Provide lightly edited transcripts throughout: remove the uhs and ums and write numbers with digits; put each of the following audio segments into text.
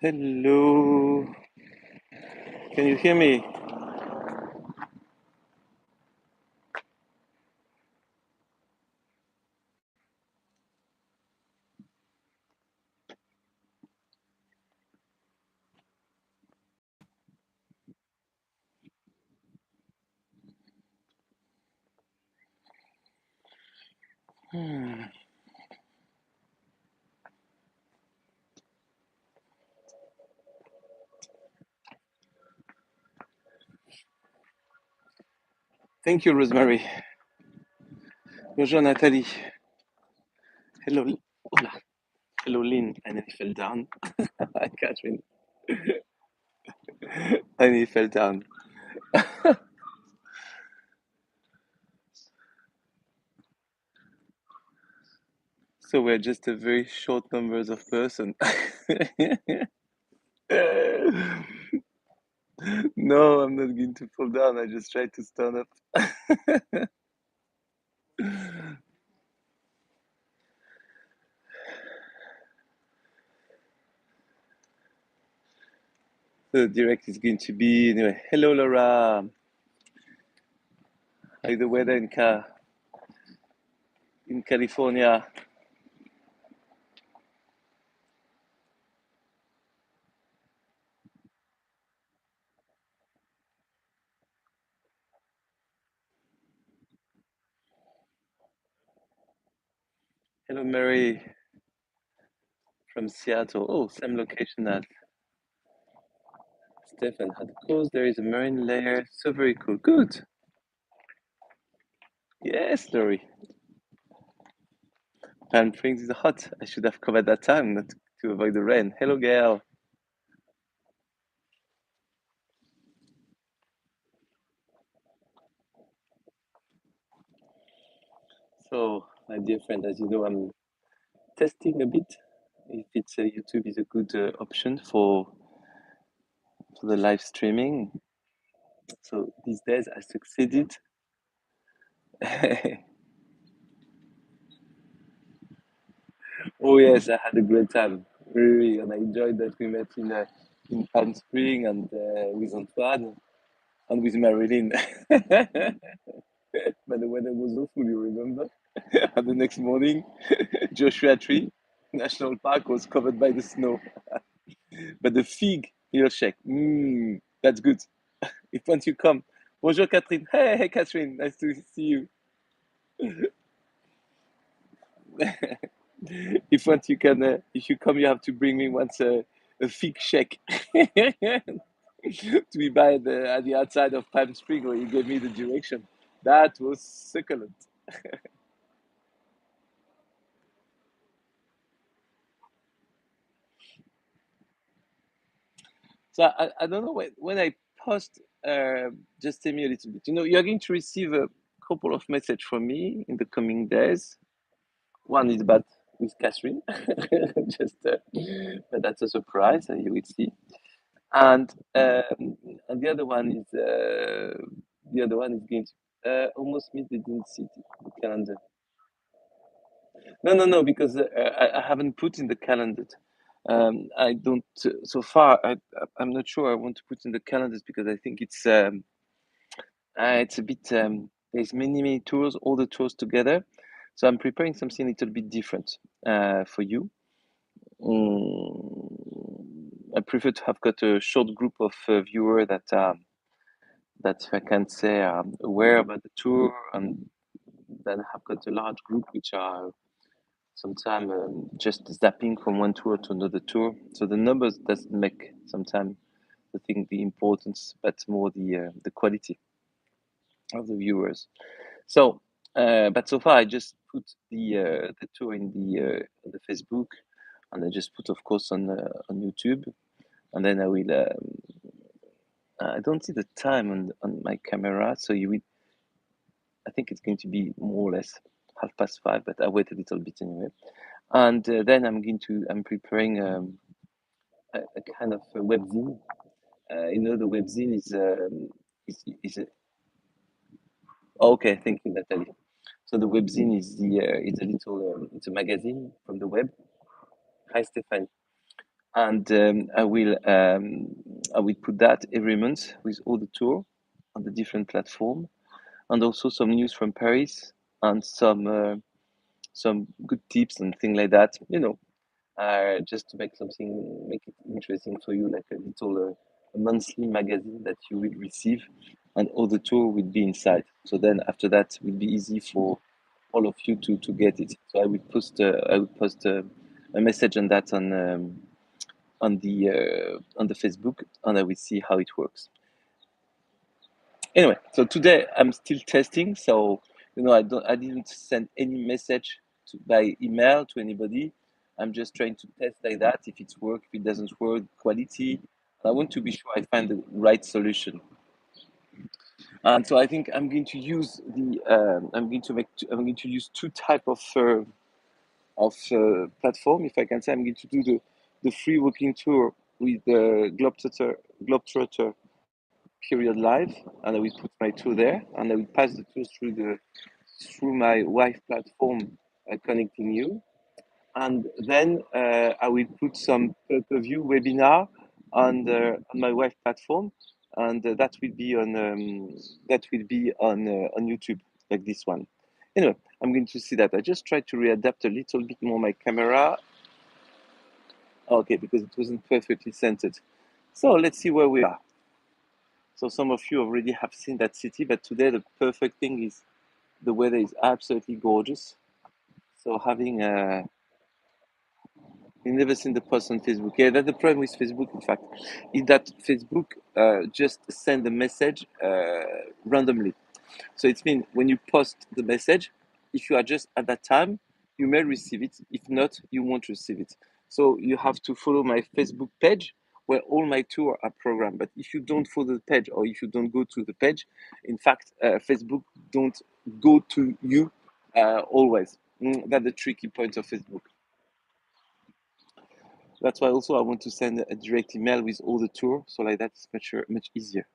Hello, can you hear me? Hmm. Thank you, Rosemary. Bonjour, Nathalie. Hello, hola. Hello, Lynn. I nearly fell down. Catherine, I nearly fell down. So we're just a very short numbers of person. No, I'm not going to fall down. I just tried to stand up. The direct is going to be anyway. Hello, Laura. How's the weather in California? Hello, Mary from Seattle. Oh, same location as Stefan had course. There is a marine layer. So very cool. Good. Yes, Lori. Palm Springs is hot. I should have covered that time not to avoid the rain. Hello, Gail. So, my dear friend, as you know, I'm testing a bit if it's YouTube is a good option for the live streaming. So these days I succeeded. Oh yes, I had a great time, really, and I enjoyed that we met in Palm Spring and with Antoine and with Marilyn. But the weather was awful, you remember? And the next morning, Joshua Tree National Park was covered by the snow. But the fig hill shake, that's good. If once you come, bonjour Catherine. Hey Catherine, nice to see you. If once you can, if you come, you have to bring me once a fig shake to be by at the outside of Palm Spring where you gave me the direction. That was succulent. So I don't know when I post, just tell me a little bit. You know, you're going to receive a couple of messages from me in the coming days. One is about with Catherine, just but that's a surprise. You will see. And the other one is going to almost meet the Dean City the calendar. No, no, no, because I haven't put in the calendar. I don't so far. I'm not sure I want to put in the calendars because I think it's a bit there's many tours, all the tours together. So I'm preparing something a little bit different for you. I prefer to have got a short group of viewer that if I can say are aware about the tour, and then have got a large group which are sometimes just zapping from one tour to another tour. So the numbers doesn't make sometimes I think the importance, but more the quality of the viewers. So, but so far I just put the tour in the Facebook, and I just put of course on YouTube, and then I will. I don't see the time on my camera, so you will. I think it's going to be more or less 5:30, but I wait a little bit anyway. And then I'm preparing a kind of a webzine. You know, the webzine is a, okay. Thank you, Natalie. So the webzine is a little it's a magazine from the web. Hi, Stefan. and I will put that every month with all the tour on the different platform, and also some news from Paris and some good tips and things like that. Just to make it interesting for you, like a little a monthly magazine that you will receive, and all the tour will be inside. So then after that, it will be easy for all of you to get it. So I will post a message on that on the Facebook, and I will see how it works. Anyway, so today I'm still testing. So I didn't send any message by email to anybody. I'm just trying to test like that if it's work, if it doesn't work, quality. I want to be sure I find the right solution. And so I think I'm going to use I'm going to use two type of platform, if I can say. I'm going to do the free walking tour with the Globetrotter period live, and I will put my tour there, and I will pass the tour through my wife platform, connecting you, and then I will put some pay-per-view webinar on my wife platform, and that will be on YouTube, like this one. Anyway, I'm going to see that. I just tried to readapt a little bit more my camera. Okay, because it wasn't perfectly centered. So let's see where we are. So some of you already have seen that city, but today the perfect thing is the weather is absolutely gorgeous. So you never seen the post on Facebook. Yeah, that's the problem with Facebook, in fact, is that Facebook just send a message randomly. So it means when you post the message, if you are just at that time, you may receive it. If not, you won't receive it. So you have to follow my Facebook page where all my tours are programmed. But if you don't follow the page, or if you don't go to the page, in fact, Facebook don't go to you always. That's the tricky point of Facebook. That's why also I want to send a direct email with all the tour, so like that's much easier.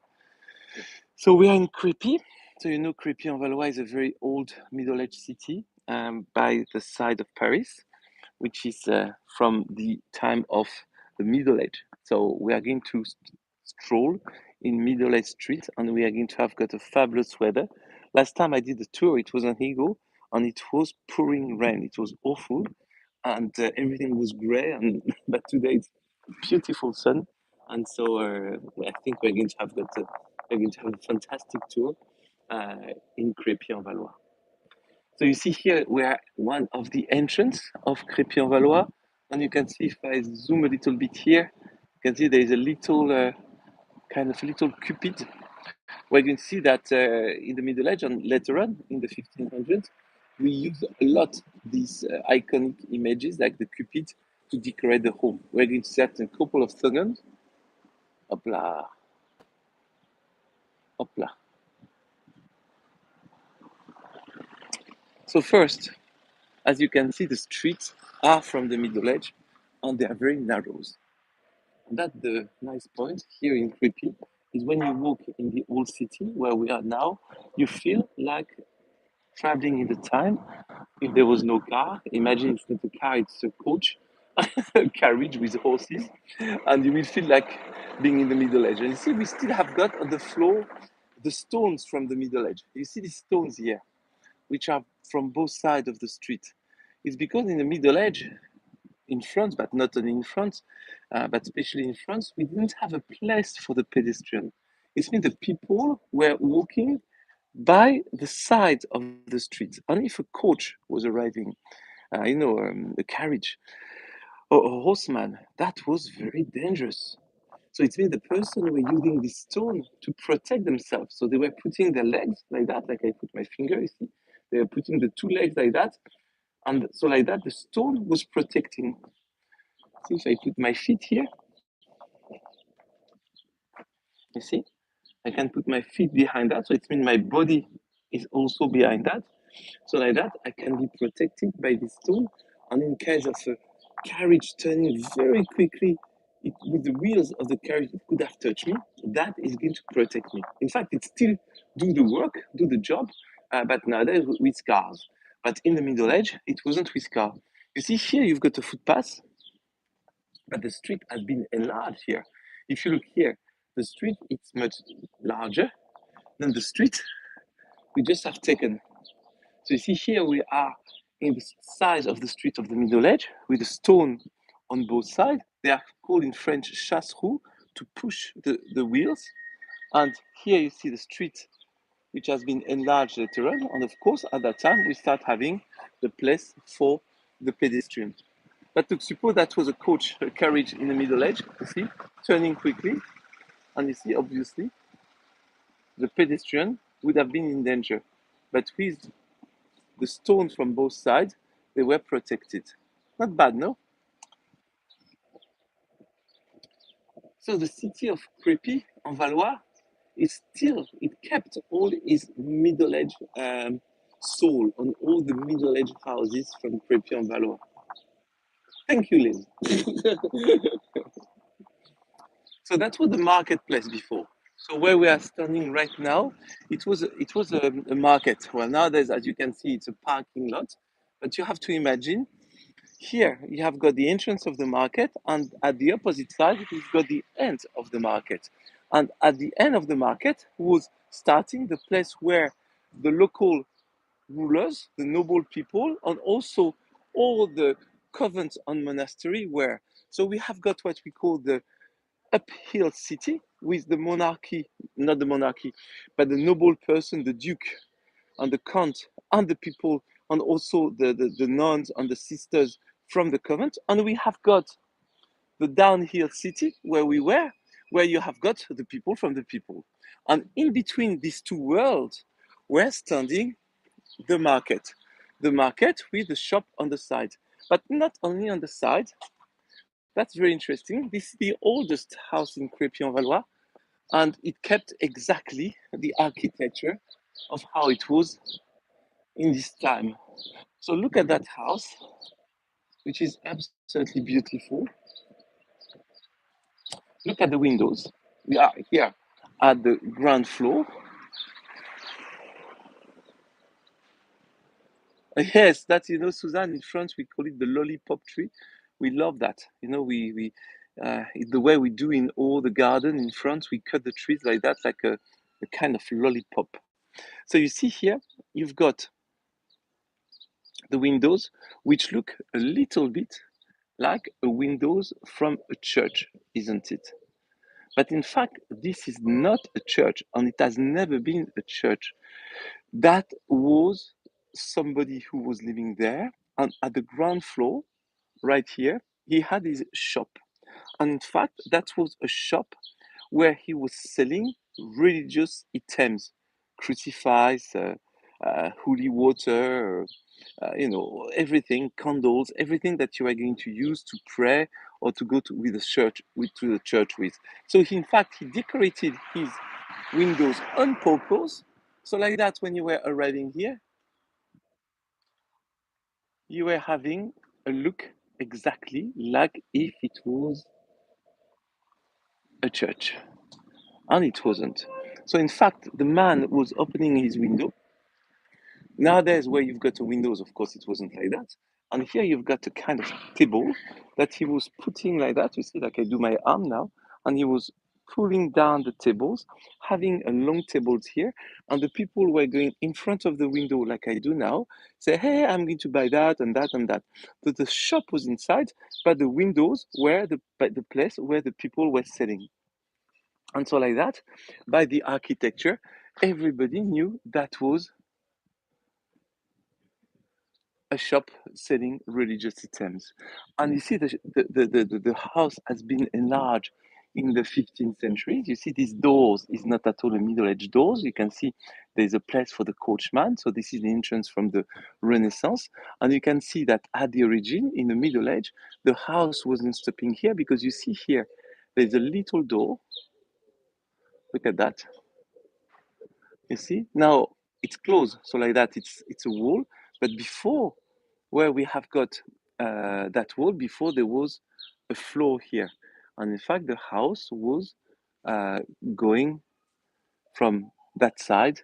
So we are in Crepy. So Crepy en Valois is a very old middle-aged city by the side of Paris, which is from the time of the Middle Age. So we are going to stroll in Middle Age street, and we are going to have got a fabulous weather. Last time I did the tour, it was on Higo, and it was pouring rain. It was awful, and everything was grey. And but today it's beautiful sun, and so I think we're going to have a fantastic tour uh, in Crepy en Valois. So you see here we are one of the entrance of Crepy en Valois, and you can see if I zoom a little bit here, you can see there is a little kind of a little cupid. Where you can see that in the Middle Age and later on in the 1500s, we use a lot these iconic images like the cupid to decorate the home. We're going to set a couple of seconds. Hop là, hop là. So first, as you can see, the streets are from the Middle Age, and they are very narrow. And that's the nice point here in Crepy, is when you walk in the old city where we are now, you feel like traveling in the time. If there was no car, imagine it's not a car, it's a coach, a carriage with horses, and you will feel like being in the Middle Age. And you see, we still have got on the floor the stones from the Middle Age. You see these stones here, which are from both sides of the street. It's because in the Middle Age, in France, but not only in France, but especially in France, we didn't have a place for the pedestrian. It means the people were walking by the side of the street. Only if a coach was arriving, a carriage or a horseman, that was very dangerous. So it means the person were using this stone to protect themselves. So they were putting their legs like that, like I put my finger, you see. They were putting the two legs like that. And so like that, the stone was protecting. See, if I put my feet here, you see, I can put my feet behind that. So it means my body is also behind that. So like that, I can be protected by this stone. And in case of a carriage turning very quickly, with the wheels of the carriage, it could have touched me. That is going to protect me. In fact, it still do the work, do the job, but nowadays with cars. But in the Middle Age, it wasn't with car. You see here, you've got a footpath. but the street has been enlarged here. If you look here, the street it's much larger than the street we just have taken. So you see here we are in the size of the street of the Middle Age with a stone on both sides. They are called in French chasse-roue to push the wheels. And here you see the street which has been enlarged later on. And of course, at that time, we start having the place for the pedestrian. But to suppose that was a coach, a carriage in the Middle Age, you see, turning quickly. And you see, obviously, the pedestrian would have been in danger. But with the stones from both sides, they were protected. Not bad, no? So the city of Crepy en Valois is still, it kept all its Middle Age soul on all the Middle Age houses from Crepy en Valois. Thank you, Lynn. So that was the marketplace before. So where we are standing right now, it was a market. Well, nowadays, as you can see, it's a parking lot. But you have to imagine here you have got the entrance of the market, and at the opposite side you've got the end of the market. And at the end of the market was starting the place where the local rulers, the noble people, and also all the convents and monastery were. So we have got what we call the uphill city with the monarchy, not the monarchy, but the noble person, the duke and the count and the people, and also the nuns and the sisters from the convent. And we have got the downhill city where we were, where you have got the people from the people. And in between these two worlds, we're standing the market with the shop on the side. But not only on the side, that's very interesting. This is the oldest house in Crépy-en-Valois, and it kept exactly the architecture of how it was in this time. So look at that house, which is absolutely beautiful. Look at the windows. We are here at the ground floor. Yes, that's Suzanne. In France, we call it the lollipop tree. We love that. It's the way we do in all the garden in France. We cut the trees like that, like a kind of lollipop. So you see here, you've got the windows, which look a little bit like a windows from a church, isn't it? But in fact, this is not a church, and it has never been a church. That was somebody who was living there, and at the ground floor, right here, he had his shop. And in fact, that was a shop where he was selling religious items, crucifix, holy water, everything, candles, everything that you are going to use to pray or to go to with the church to the church with. So in fact, he decorated his windows on purpose. So like that, when you were arriving here, you were having a look exactly like if it was a church, and it wasn't. So in fact, the man was opening his window. Nowadays, where you've got the windows, of course, it wasn't like that. And here you've got a kind of table that he was putting like that. You see, like I do my arm now, and he was pulling down the tables, having a long tables here, and the people were going in front of the window, like I do now, say, "Hey, I'm going to buy that and that and that." So the shop was inside, but the windows were the place where the people were selling. And so, like that, by the architecture, everybody knew that was a shop selling religious items. And you see, the house has been enlarged in the 15th century. You see, these doors is not at all a Middle Age doors. You can see there's a place for the coachman. So this is the entrance from the Renaissance. And you can see that at the origin, in the Middle Age, the house wasn't stopping here because you see here, there's a little door. Look at that. You see? Now it's closed. So like that, it's a wall. But before where we have got that wall before there was a floor here, and in fact the house was uh, going from that side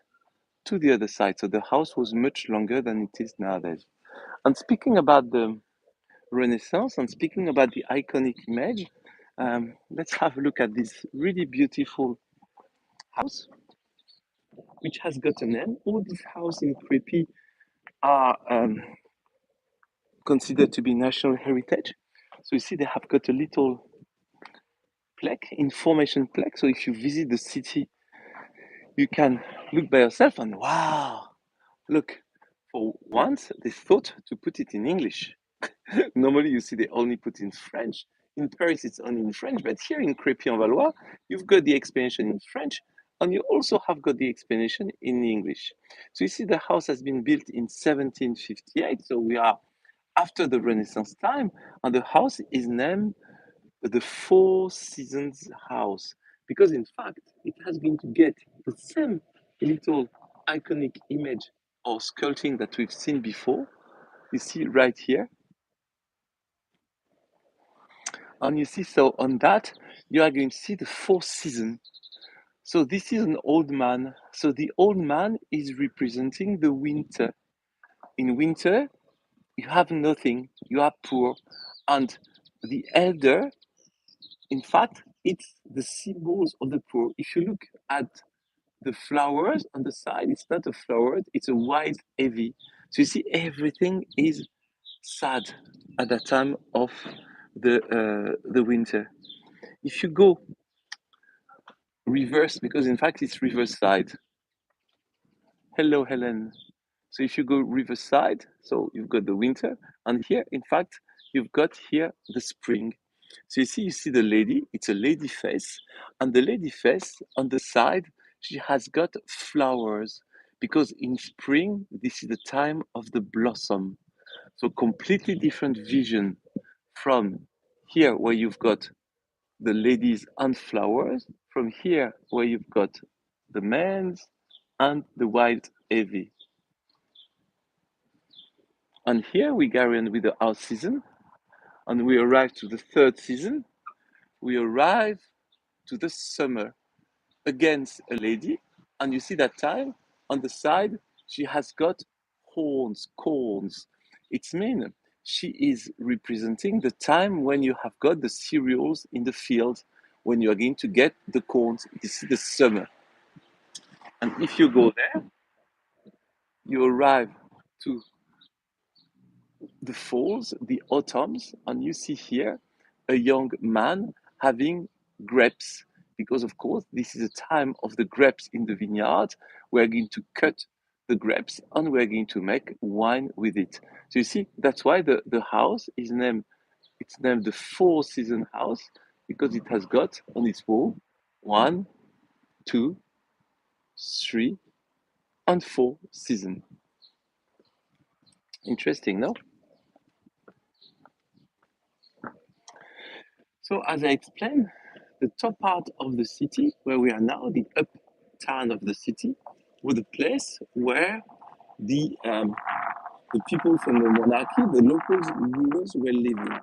to the other side, so the house was much longer than it is nowadays. And speaking about the Renaissance and speaking about the iconic image, let's have a look at this really beautiful house, which has got a name. All these houses in Crepy are considered to be national heritage. So you see, they have got a little plaque, information plaque. So if you visit the city, you can look by yourself and wow, look. For once, they thought to put it in English. Normally, you see they only put in French. In Paris, it's only in French, but here in Crepy en Valois, you've got the explanation in French, and you also have got the explanation in English. So you see, the house has been built in 1758, so we are after the Renaissance time, and the house is named the Four Seasons House because, in fact, it has been to get the same little iconic image or sculpting that we've seen before. You see right here, and you see, so on that, you are going to see the four seasons. So this is an old man. So the old man is representing the winter. In winter, you have nothing, you are poor. And the elder, in fact, it's the symbols of the poor. If you look at the flowers on the side, it's not a flower, it's a white heavy. So you see, everything is sad at that time of the winter. If you go reverse, because in fact it's reverse side. Hello, Helen. So if you go reverse side, so you've got the winter, and here, in fact, you've got here the spring. So you see the lady, it's a lady face, and the lady face on the side, she has got flowers, because in spring, this is the time of the blossom. So completely different vision from here where you've got the ladies and flowers, from here where you've got the men's and the white heavy. And here we carry on with the out season, and we arrive to the third season. We arrive to the summer against a lady, and you see that time on the side she has got horns, corns. It's mean she is representing the time when you have got the cereals in the field, when you are going to get the corns. This is the summer, and if you go there, you arrive to the falls, the autumns, and you see here a young man having grapes. Because, of course, this is a time of the grapes in the vineyard. We're going to cut the grapes and we're going to make wine with it. So you see, that's why the house is named, it's named the Four Season House, because it has got on its wall one, two, three, and four seasons. Interesting, no? So as I explained, the top part of the city, where we are now, the uptown of the city, was the place where the people from the monarchy, the local rulers, were living.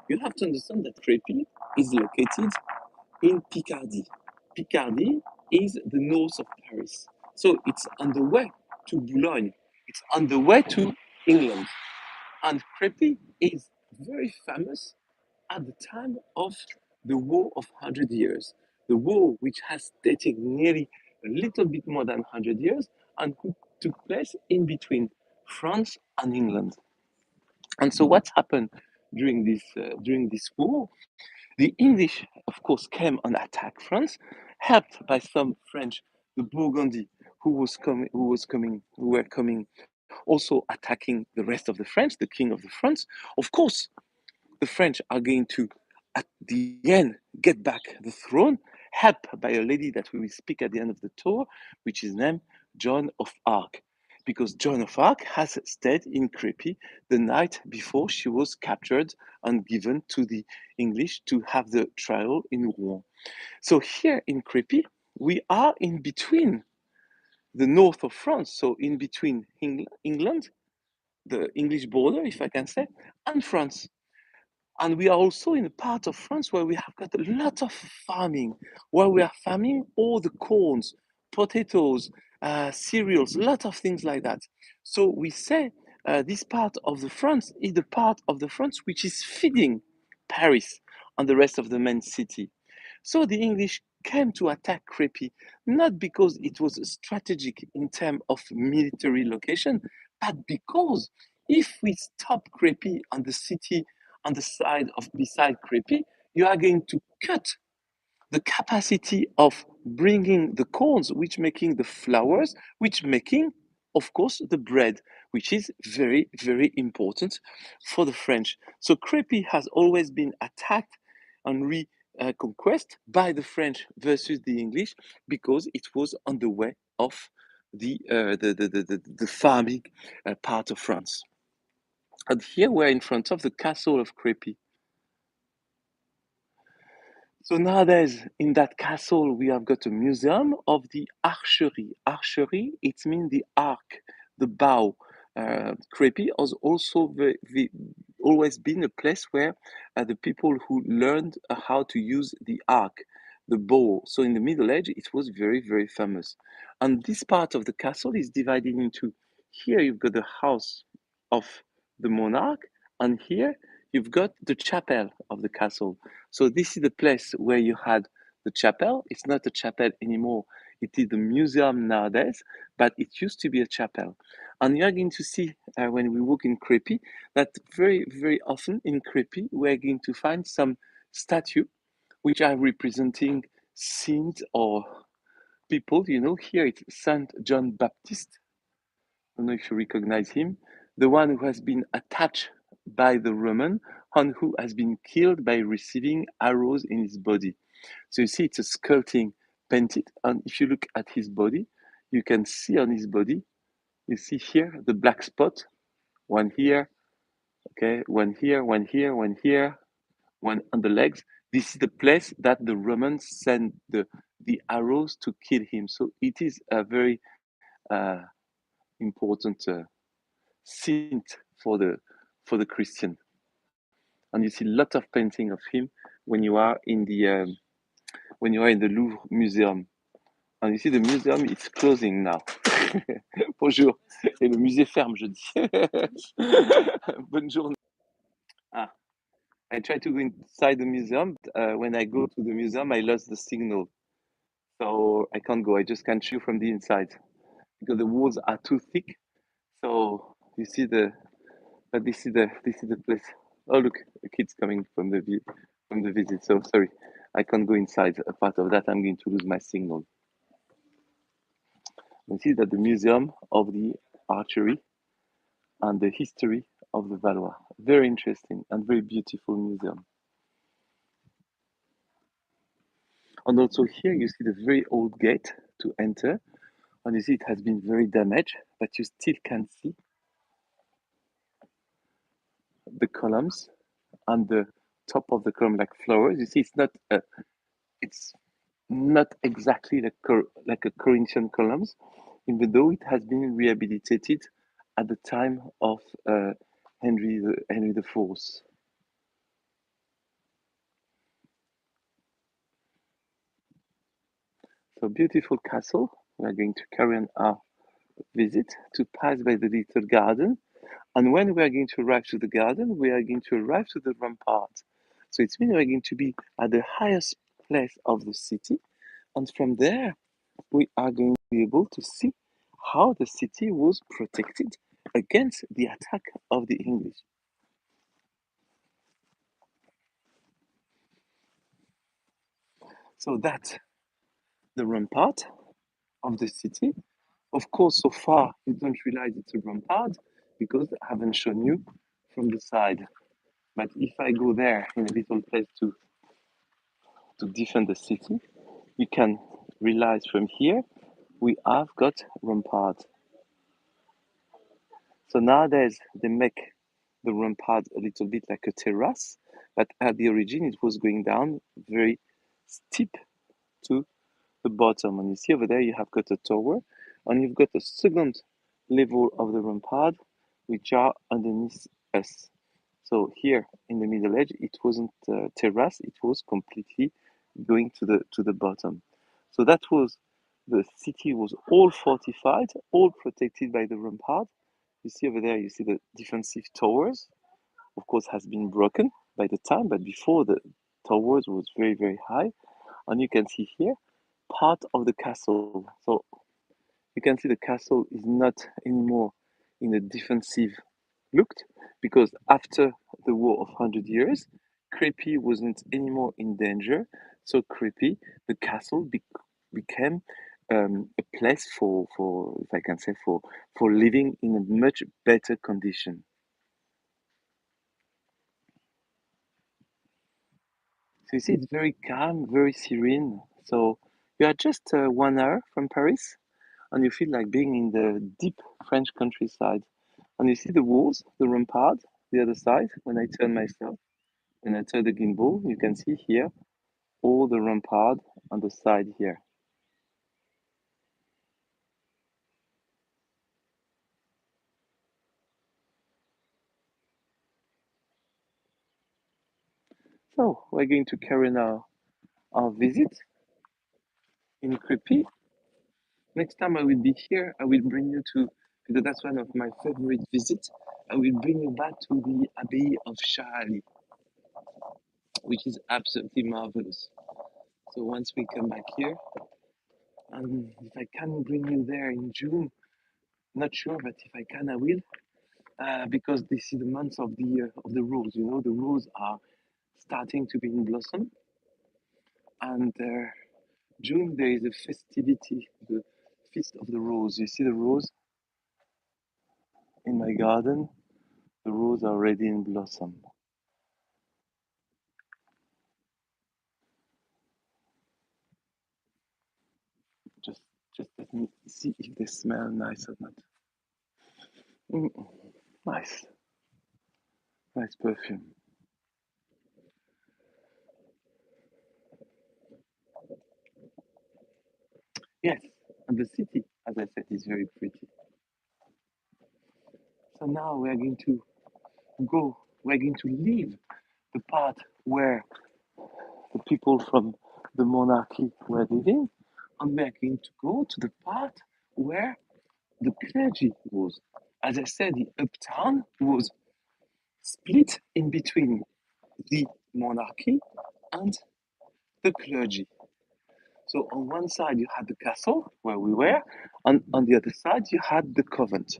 You have to understand that Crepy is located in Picardy. Picardy is the north of Paris. So it's on the way to Boulogne. It's on the way to England. And Crepy is very famous at the time of the War of 100 Years. The war which has dated nearly a little bit more than 100 years and took place in between France and England. And so what happened during this war? The English, of course, came and attacked France, helped by some French, the Burgundy, who were coming, also attacking the rest of the French, the king of the France. Of course, the French are going to, at the end, get back the throne, helped by a lady that we will speak at the end of the tour, which is named Joan of Arc. Because Joan of Arc has stayed in Crepy the night before she was captured and given to the English to have the trial in Rouen. So here in Crepy, we are in between the north of France, so in between England, the English border, if I can say, and France. And we are also in a part of France where we have got a lot of farming, where we are farming all the corns, potatoes, cereals, a lot of things like that. So we say this part of the France is the part of the France which is feeding Paris and the rest of the main city. So the English came to attack Crepy, not because it was strategic in terms of military location, but because if we stop Crepy on the city on the side of beside Crepy, you are going to cut the capacity of bringing the corns, which making the flours, which making, of course, the bread, which is very, very important for the French. So Crepy has always been attacked and reconquest by the French versus the English because it was on the way of the farming part of France. And here we're in front of the castle of Crepy. So nowadays, in that castle, we have got a museum of the archery. Archery, it means the arc, the bow. Crepy has also always been a place where the people who learned how to use the arc, the bow. So in the Middle Age, it was very, very famous. And this part of the castle is divided into here you've got the house of the monarch, and here you've got the chapel of the castle. So this is the place where you had the chapel. It's not a chapel anymore. It is the museum nowadays, but it used to be a chapel. And you're going to see when we walk in Crepy that very, very often in Crepy, we're going to find some statue which are representing saints or people. You know, here it's Saint John Baptist. I don't know if you recognize him, the one who has been attached by the Roman and who has been killed by receiving arrows in his body. So you see, it's a sculpting painted, and if you look at his body, you can see on his body, you see here the black spot, one here, okay, one here, one here, one here, one on the legs. This is the place that the Romans sent the arrows to kill him. So it is a very uh, important saint for the Christian. And you see a lot of painting of him when you are in the when you are in the Louvre Museum. And you see the museum, it's closing now. Bonjour. Et le musée ferme jeudi. Bonne journée. Ah, I try to go inside the museum. When I go to the museum, I lost the signal. So I can't go. I just can't shoot from the inside because the walls are too thick. So you see but this is the place. Oh look, the kids coming from from the visit. So sorry, I can't go inside. A part of that, I'm going to lose my signal. You see that the museum of the archery and the history of the Valois. Very interesting and very beautiful museum. And also here you see the very old gate to enter. And you see it has been very damaged, but you still can see the columns and the top of the column like flowers. You see it's not exactly like a Corinthian columns, even though it has been rehabilitated at the time of Henry the Fourth. So beautiful castle. We are going to carry on our visit to pass by the little garden. And when we are going to arrive to the garden, we are going to arrive to the rampart. So it means we are going to be at the highest place of the city. And from there, we are going to be able to see how the city was protected against the attack of the English. So that's the rampart of the city. Of course, so far you don't realize it's a rampart because I haven't shown you from the side. But if I go there in a little place to defend the city, you can realize from here we have got rampart. So nowadays they make the rampart a little bit like a terrace, but at the origin it was going down very steep to the bottom. And you see over there you have got a tower, and you've got a second level of the rampart, which are underneath us. So here in the Middle Age, it wasn't terrace; it was completely going to the bottom. So that was the city was all fortified, all protected by the rampart, You see over there, you see the defensive towers, of course, has been broken by the time, but before the towers was very, very high. And you can see here part of the castle. So you can see the castle is not anymore in a defensive looked because after the War of 100 Years, Crepy wasn't anymore in danger. So Crepy, the castle, became a place for, if I can say, for living in a much better condition. So you see, it's very calm, very serene. So you are just 1 hour from Paris, and you feel like being in the deep French countryside. And you see the walls, the rampart, the other side. When I turn the gimbal, you can see here all the rampart on the side here. So we're going to carry now our visit in Crepy. Next time I will be here, I will bring you to, because that's one of my favorite visits, I will bring you back to the Abbey of Charlie, which is absolutely marvelous. So once we come back here, and if I can bring you there in June, not sure, but if I can, I will, because this is the month of the rose. You know, the rose are starting to be in blossom, and June there is a festivity, the feast of the rose. You see the rose in my garden. The rose are already in blossom. Just, just let me see if they smell nice or not. Mm, nice, nice perfume. Yes, and the city, as I said, is very pretty. So now we are going to go. We're going to leave the part where the people from the monarchy were living, and we're going to go to the part where the clergy was. As I said, the uptown was split in between the monarchy and the clergy. So on one side you had the castle where we were, and on the other side you had the convent.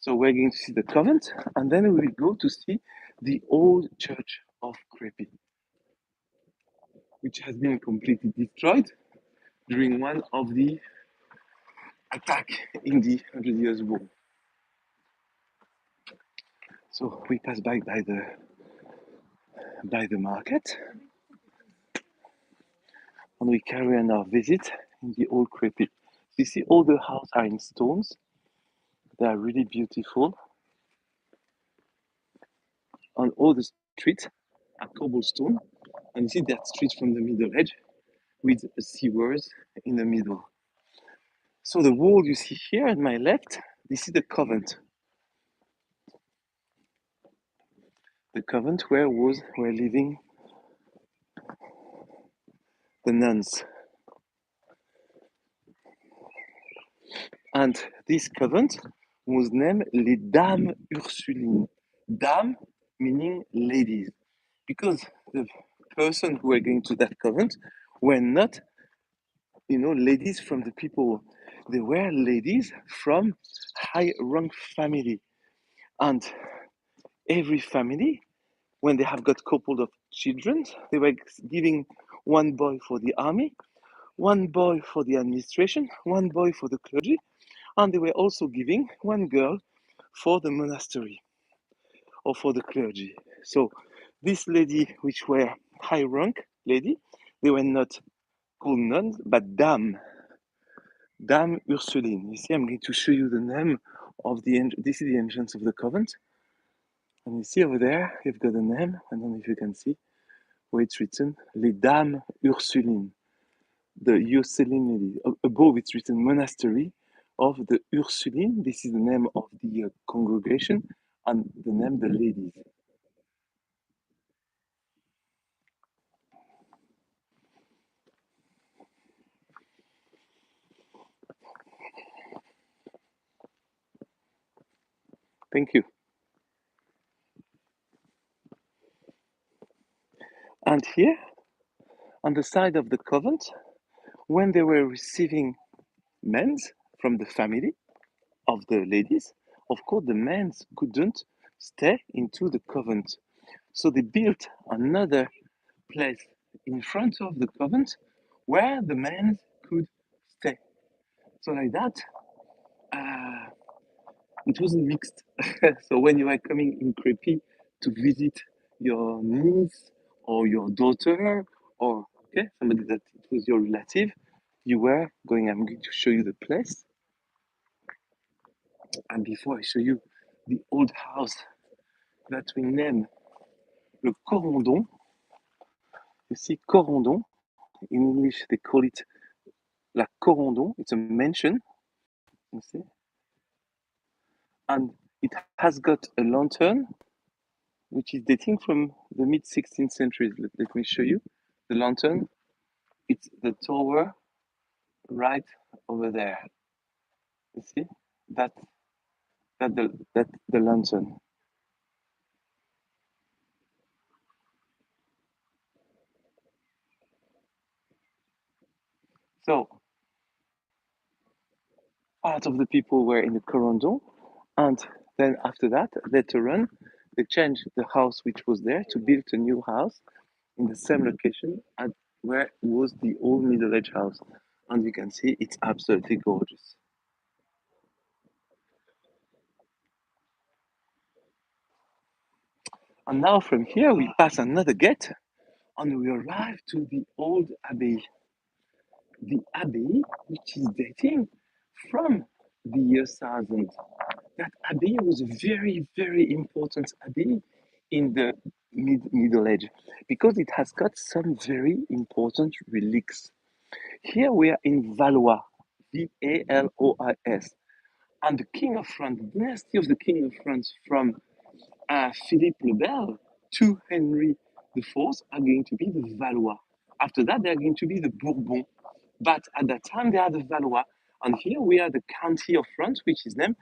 So we're going to see the convent, and then we will go to see the old church of Crepy, which has been completely destroyed during one of the attack in the Hundred Years' War. So we pass by the market, and we carry on our visit in the old Crepy. You see, all the houses are in stones. They are really beautiful, and all the streets are cobblestone. And you see that street from the middle edge with a sewers in the middle. So the wall you see here at my left, this is the convent. The convent were living the nuns. And this convent was named Les Dames Ursulines. Dames meaning ladies. Because the person who were going to that convent were not, ladies from the people. They were ladies from high rank family. And every family, when they have got couple of children, they were giving one boy for the army, one boy for the administration, one boy for the clergy, and they were also giving one girl for the monastery or for the clergy. So this lady, which were high rank lady, they were not called nuns, but Dame Ursuline. You see, I'm going to show you the name of this is the entrance of the convent. And you see over there, you've got the name. I don't know if you can see where it's written, Les Dames Ursulines, the Ursuline lady. Above it's written monastery of the Ursuline. This is the name of the congregation and the name the ladies. Thank you. And here, on the side of the convent, when they were receiving men from the family of the ladies, of course, the men couldn't stay into the convent. So they built another place in front of the convent where the men could stay. So like that, uh, it wasn't mixed. So when you were coming in Crepy to visit your niece or your daughter or somebody that it was your relative, you were going. I'm going to show you the place. And before I show you the old house that we name le Corondon, you see Corondon. In English, they call it la Corondon. It's a mansion, you see, and it has got a lantern which is dating from the mid 16th century. Let me show you the lantern. It's the tower right over there. You see that the lantern. So part of the people were in the Corondon, and then after that, later on, they changed the house which was there to build a new house in the same location at where was the old Middle Age house. And you can see it's absolutely gorgeous. And now from here, we pass another gate and we arrive to the old abbey. The abbey, which is dating from the year 1000. That abbey was a very, very important abbey in the Middle Age because it has got some very important relics. Here we are in Valois, Valois, and the King of France, the dynasty of the King of France from Philippe le Bel to Henry the Fourth are going to be the Valois. After that, they're going to be the Bourbon. But at that time, they are the Valois. And here we are the county of France, which is named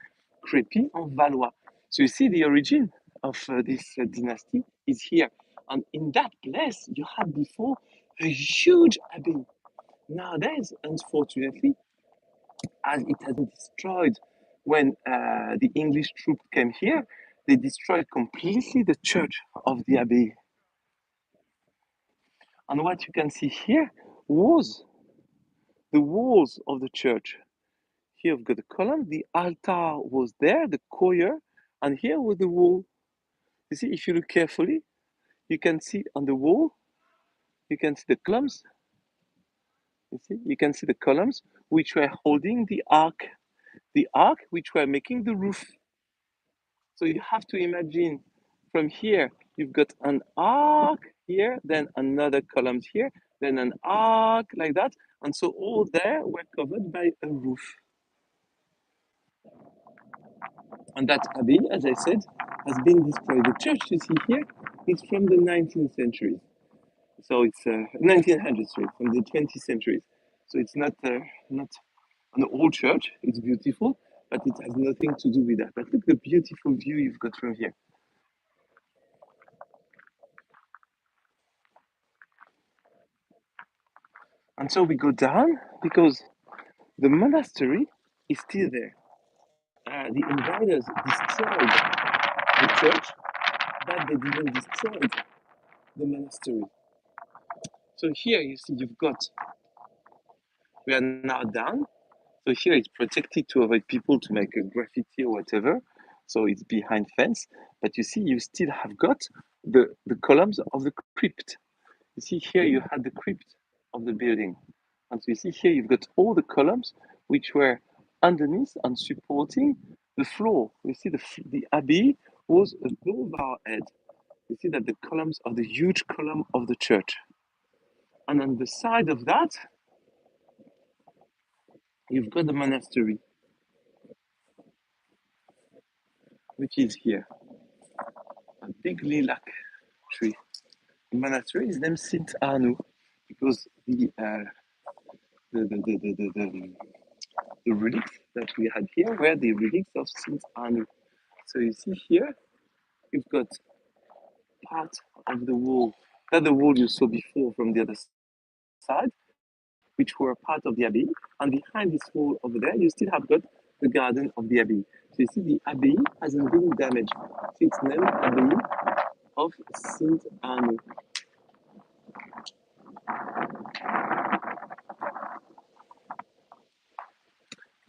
Crepy en Valois. So you see the origin of this dynasty is here. And in that place, you had before a huge abbey. Nowadays, unfortunately, as it has been destroyed when the English troops came here, they destroyed completely the church of the abbey. And what you can see here was the walls of the church. Here we've got the column, the altar was there, the choir, and here was the wall. You see, if you look carefully, you can see on the wall, you can see the columns. You see, you can see the columns which were holding the ark which were making the roof. So you have to imagine from here, you've got an arc here, then another columns here, then an arc like that. And so all there were covered by a roof. And that abbey, as I said, has been destroyed. The church you see here is from the 19th century. So it's 1900s, sorry, from the 20th centuries. So it's not an old church. It's beautiful, but it has nothing to do with that. But look the beautiful view you've got from here. And so we go down because the monastery is still there. The invaders destroyed the church, but they didn't destroy the monastery. So here you see we are now down. So here it's protected to avoid people to make a graffiti or whatever. So it's behind fence. But you see, you still have got the columns of the crypt. You see here you had the crypt of the building. And so you see here you've got all the columns which were underneath and supporting the floor. You see the abbey was above our head. You see that the columns are the huge column of the church. And on the side of that, you've got the monastery, which is here, a big lilac tree. The monastery is named Saint Arnaud because the relics that we had here were the relics of Saint Arnaud. So you see here, you've got part of the wall, not the wall you saw before from the other side, which were part of the abbey. And behind this wall over there, you still have got the garden of the abbey. So you see the abbey hasn't been damaged. So it's named Abbey of Saint Arnaud.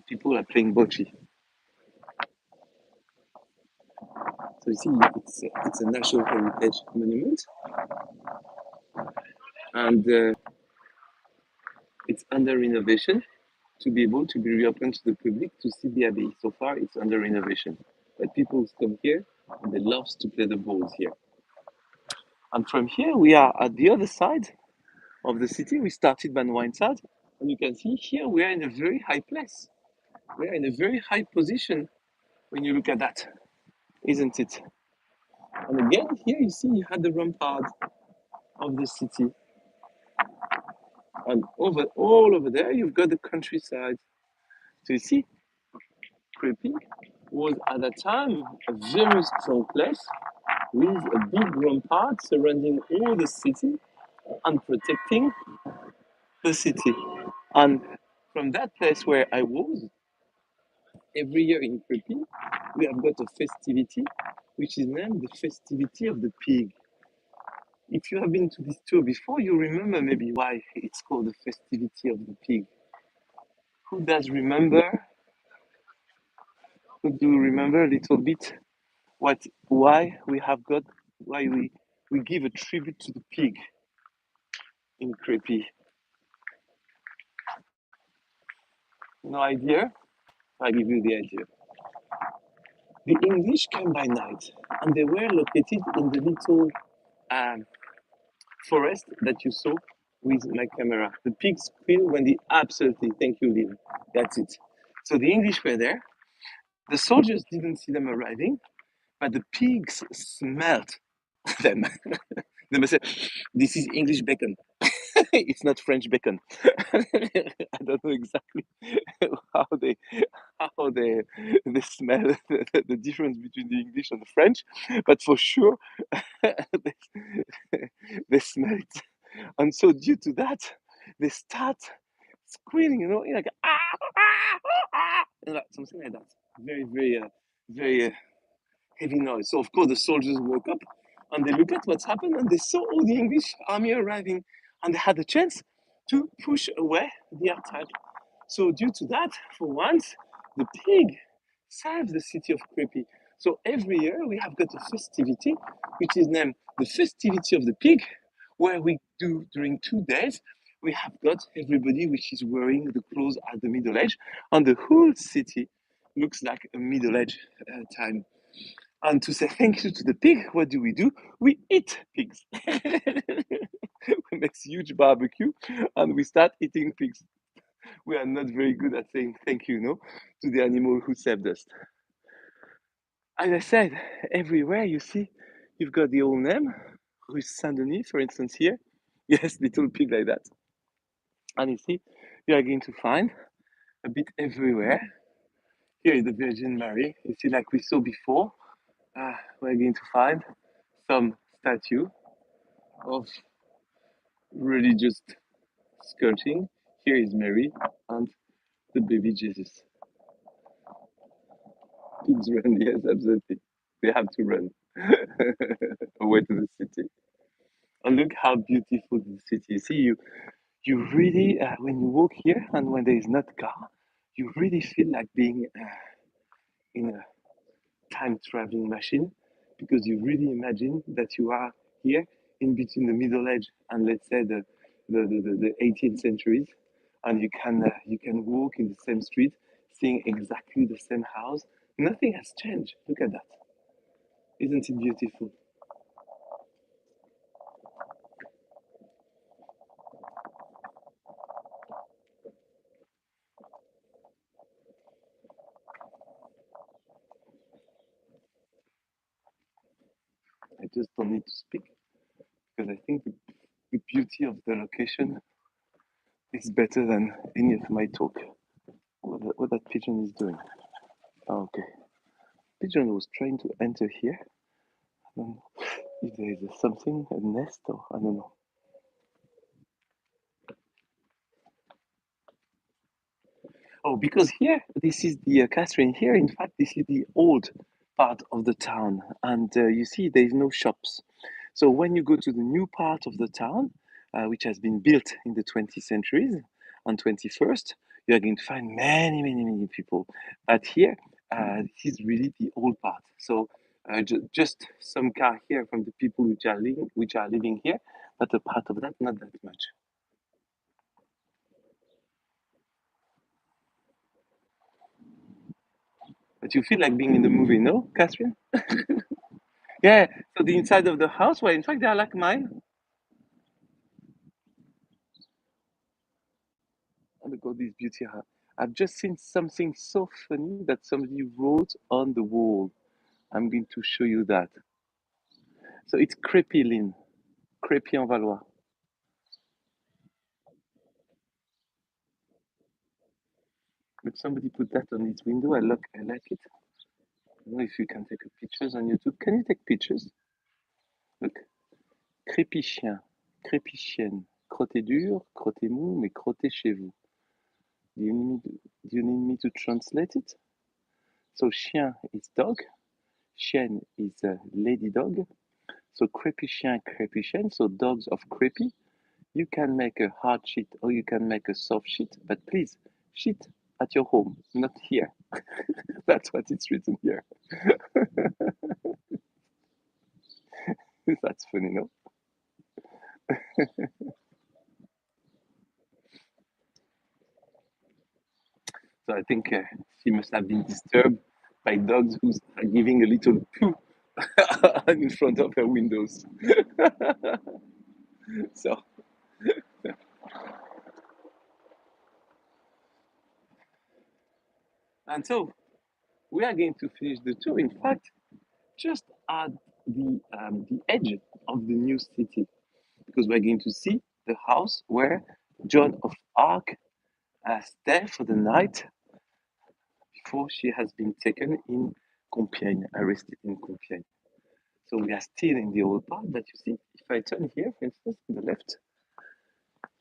People are playing bocce. So you see, it's a national heritage monument, and it's under renovation to be able to be reopened to the public to see the abbey. So far, it's under renovation, but people come here and they love to play the balls here. And from here, we are at the other side of the city. We started by one side, and you can see here we are in a very high place. We are in a very high position when you look at that, isn't it? And again, here you see you had the rampart of the city, and all over there you've got the countryside. So you see, Crepy was at that time a very strong place with a big rampart surrounding all the city and protecting the city. And from that place where I was, every year in Crepy, we have got a festivity which is named the Festivity of the Pig. If you have been to this tour before, you remember maybe why it's called the Festivity of the Pig. Who does remember? Who do remember a little bit why we have got why we give a tribute to the pig in Crepy? No idea? I give you the idea. The English came by night, and they were located in the little um, forest that you saw with my camera. The pigs squeal when they absolutely thank you, Lynn. That's it. So the English were there. The soldiers didn't see them arriving, but the pigs smelled them. They must say, "This is English bacon. It's not French bacon." I don't know exactly how they how they smell the difference between the English and the French, but for sure they, they smell it. And so due to that, they start squealing, like like something like that. Very, very heavy noise. So of course the soldiers woke up and they looked at what's happened and they saw all the English army arriving and they had the chance to push away the attack. So due to that, for once, the pig saved the city of Crepy. So every year we have got a festivity which is named the Festivity of the Pig, where we do during 2 days. We have got everybody which is wearing the clothes at the Middle Age, and the whole city looks like a Middle Age time. And to say thank you to the pig, what do? We eat pigs. We make huge barbecue and we start eating pigs. We are not very good at saying thank you, no, to the animal who saved us. As I said, everywhere you see, you've got the old name, Rue Saint-Denis, for instance, here. Yes, little pig like that. And you see, you are going to find a bit everywhere. Here is the Virgin Mary. You see, like we saw before, we're going to find some statue of religious skirting. Here is Mary and the baby Jesus. Pigs run, yes, absolutely. They have to run away to the city. And look how beautiful the city is. See, you really, when you walk here and when there is not car, you really feel like being in a time traveling machine because you really imagine that you are here in between the Middle Age and let's say the 18th centuries, and you can walk in the same street, seeing exactly the same house. Nothing has changed. Look at that. Isn't it beautiful? I just don't need to speak because I think the beauty of the location is better than any of my talk. What that pigeon is doing. Oh, okay. pigeon was trying to enter here. I don't know if there is something, a nest, or I don't know. Oh, because here, this is the Catherine. Here, in fact, this is the old part of the town, and you see, there is no shops. So when you go to the new part of the town, which has been built in the 20th centuries and 21st, you are going to find many, many, many people. But here, this is really the old part. So just some car here from the people which are living here, but a part of that, not that much. But you feel like being in the movie, no, Catherine? Yeah, so the inside of the house, well, in fact, they are like mine. Oh, look at this beauty. I've just seen something so funny that somebody wrote on the wall. I'm going to show you that. So it's Crepy, Lynn. Crepy en Valois. But somebody put that on his window. I like it. I don't know if you can take pictures on YouTube. Can you take pictures? Look. Crépy chien, crépy chienne. Crottez dur, crottez mou, mais crottez chez vous. Do you need me to translate it? So chien is dog, chienne is a lady dog. So crepy chien, crepy chienne. So dogs of crepy. You can make a hard sheet or you can make a soft sheet, but please sheet at your home, not here. That's what it's written here. That's funny, no? So I think she must have been disturbed by dogs who are giving a little poo in front of her windows. So, and so we are going to finish the tour. In fact, just at the edge of the new city, because we're going to see the house where Joan of Arc stayed for the night before she has been taken in Compiègne, arrested in Compiègne. So we are still in the old part, but you see, if I turn here, for instance, to the left,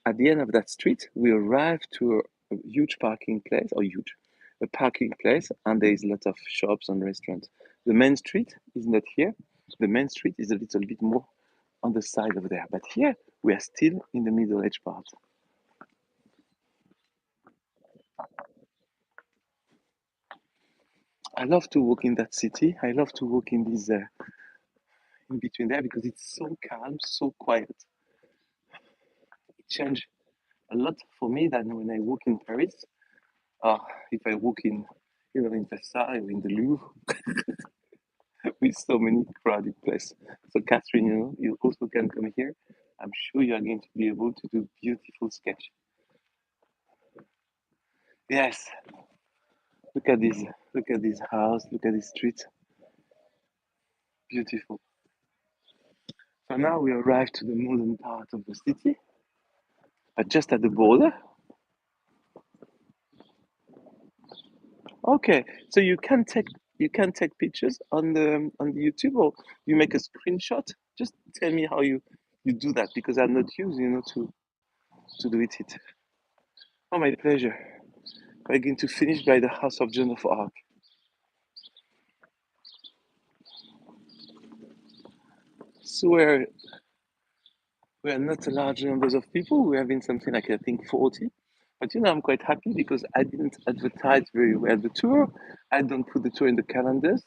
at the end of that street, we arrive to a huge parking place, or huge, a parking place, and there is a lot of shops and restaurants. The main street is not here. The main street is a little bit more on the side over there. But here, we are still in the middle edge part. I love to walk in that city. I love to walk in this in between there because it's so calm, so quiet. It changed a lot for me than when I walk in Paris. If I walk in, in Versailles or in the Louvre with so many crowded places. So, Catherine, you also can come here. I'm sure you are going to be able to do beautiful sketch. Yes, look at this. Look at this house. Look at this street. Beautiful. So now we arrive to the modern part of the city, but just at the border. Okay, so you can take pictures on the YouTube or you make a screenshot. Just tell me how you do that because I'm not used, to do it. Oh, my pleasure. We're going to finish by the house of Joan of Arc. So we're not a large numbers of people. We're having something like I think 40. But I'm quite happy because I didn't advertise very well the tour. I don't put the tour in the calendars.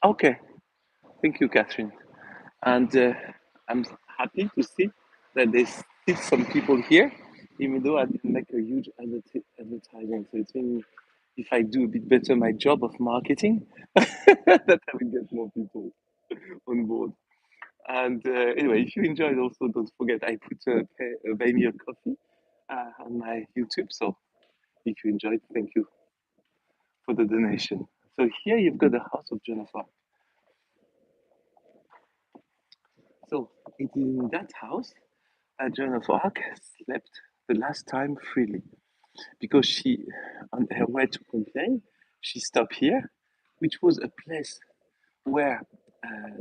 Okay, thank you, Catherine. And I'm happy to see that there's still some people here, even though I didn't make a huge advertising. So it's means if I do a bit better my job of marketing, that I will get more people on board. And anyway, if you enjoyed, also don't forget I put buy me a coffee on my YouTube. So if you enjoyed, thank you for the donation. So here you've got the house of Jennifer. So it is in that house Joan of Arc slept the last time freely because she, on her way to Compiègne, she stopped here which was a place where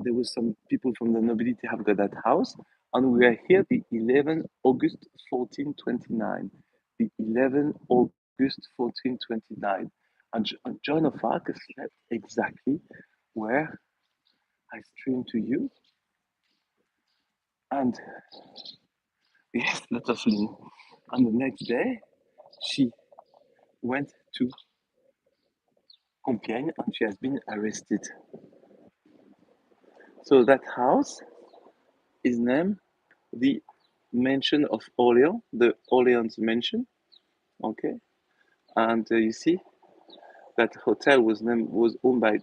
there was some people from the nobility have got that house, and we are here the 11th August 1429. The 11th August 1429. And Joan of Arc slept exactly where I streamed to you. And yes, lot of lean. And the next day, she went to Compiègne and she has been arrested. So that house is named the Mansion of Orleans, the Orleans Mansion. Okay, and you see that hotel was owned by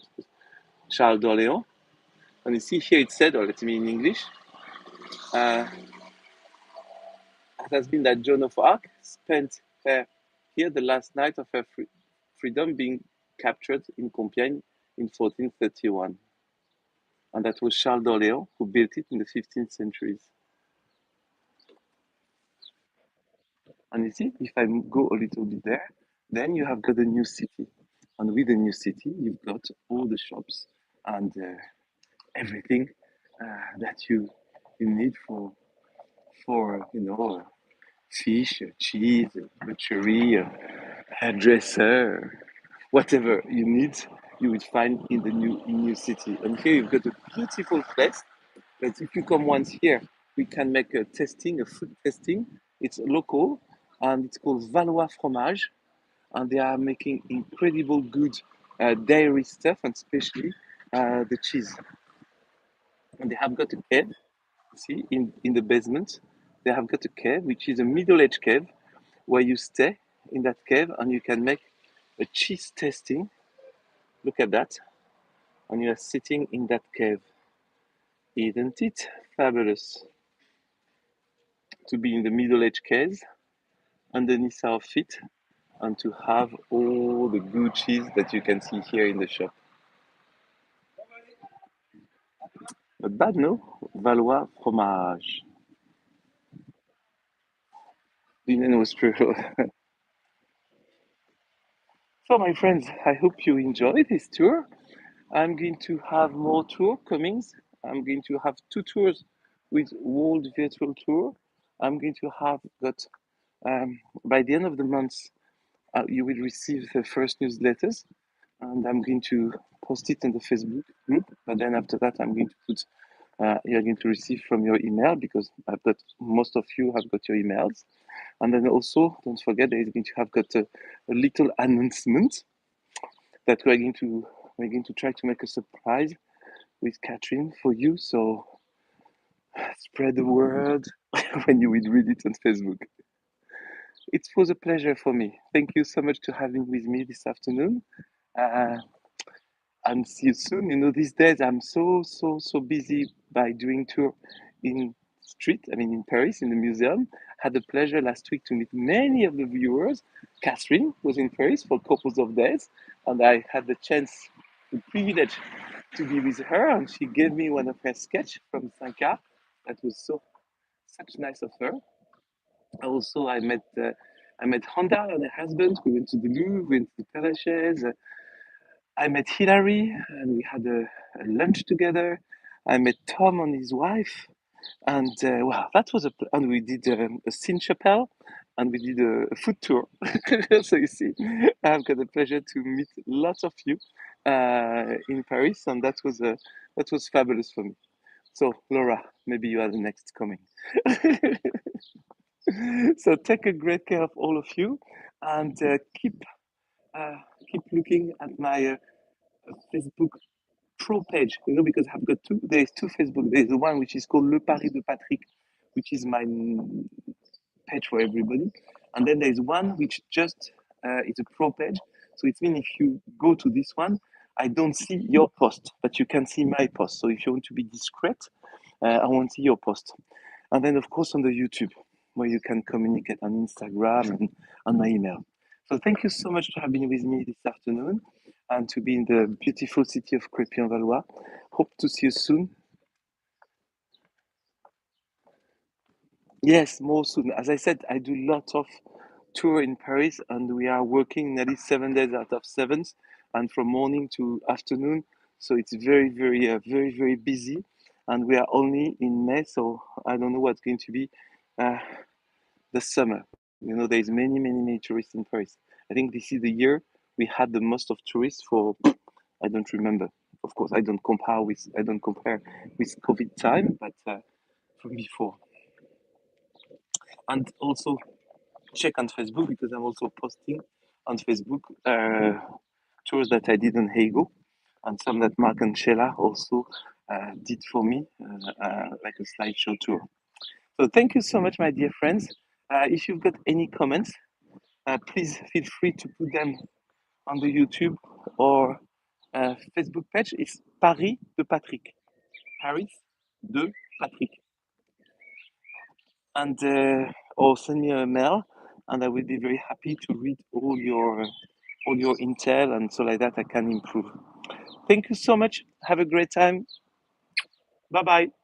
Charles d'Orléans, and you see here it said, or let me in English, uh, it has been that Joan of Arc spent her here the last night of her freedom, being captured in Compiègne in 1431, and that was Charles d'Orléans who built it in the 15th centuries. And you see, if I go a little bit there, then you have got a new city. And with the new city, you've got all the shops and everything that you need for fish, cheese, butchery, hairdresser, whatever you need, you would find in the new city. And here you've got a beautiful place that if you come once here, we can make a food testing. It's local and it's called Valois fromage, and they are making incredible good dairy stuff, and especially the cheese. And they have got a cave, see, in the basement. They have got a cave, which is a middle-aged cave, where you stay in that cave and you can make a cheese tasting. Look at that. And you are sitting in that cave. Isn't it fabulous to be in the middle-aged cave underneath our feet and to have all the good cheese that you can see here in the shop? Not bad, no? Valois fromage. Linen was true. So, my friends, I hope you enjoyed this tour. I'm going to have more tour comings. I'm going to have two tours with World Virtual Tour. I'm going to have got by the end of the month, you will receive the first newsletters, and I'm going to post it in the Facebook group. But then after that, I'm going to put you're going to receive from your email, because I've got most of you have got your emails. And then also, don't forget, there is going to have got a little announcement that we're going to try to make a surprise with Catherine for you. So spread the word when you will read it on Facebook. It was a pleasure for me. Thank you so much to having with me this afternoon. Uh, and see you soon. These days I'm so busy by doing tour in street. I mean, in Paris, in the museum. Had the pleasure last week to meet many of the viewers. Catherine was in Paris for a couple of days, and I had the chance, the privilege, to be with her, and she gave me one of her sketches from Sanka. That was such nice of her. Also, I met Honda and her husband. We went to the Louvre, we went to the Père Lachaise. I met Hilary and we had a lunch together. I met Tom and his wife, and wow, that was and we did a Saint Chapelle, and we did a food tour. So you see, I've got the pleasure to meet lots of you in Paris, and that was fabulous for me. So Laura, maybe you are the next coming. So take a great care of all of you, and uh, keep looking at my Facebook pro page, because I've got two. There's two Facebook. There's the one which is called Le Paris de Patrick, which is my page for everybody, and then there's one which just is a pro page. So it means if you go to this one, I don't see your post, but you can see my post. So if you want to be discreet, I won't see your post. And then of course on the YouTube, where you can communicate on Instagram and on my email. So thank you so much to have been with me this afternoon and to be in the beautiful city of Crepy en Valois. Hope to see you soon. Yes, more soon. As I said, I do lots of tour in Paris, and we are working nearly 7 days out of 7 and from morning to afternoon. So it's very busy, and we are only in May, so I don't know what's going to be uh, the summer. You know, there's many tourists in Paris. I think this is the year we had the most of tourists for. I don't remember. Of course, I don't compare with COVID time, but from before. And also check on Facebook because I'm also posting on Facebook tours that I did on Hego and some that Mark and Sheila also did for me, like a slideshow tour. So thank you so much, my dear friends. If you've got any comments, please feel free to put them on the YouTube or Facebook page. It's Paris de Patrick. Paris de Patrick. And or send me a mail, and I will be very happy to read all your intel, and so like that I can improve. Thank you so much. Have a great time. Bye bye.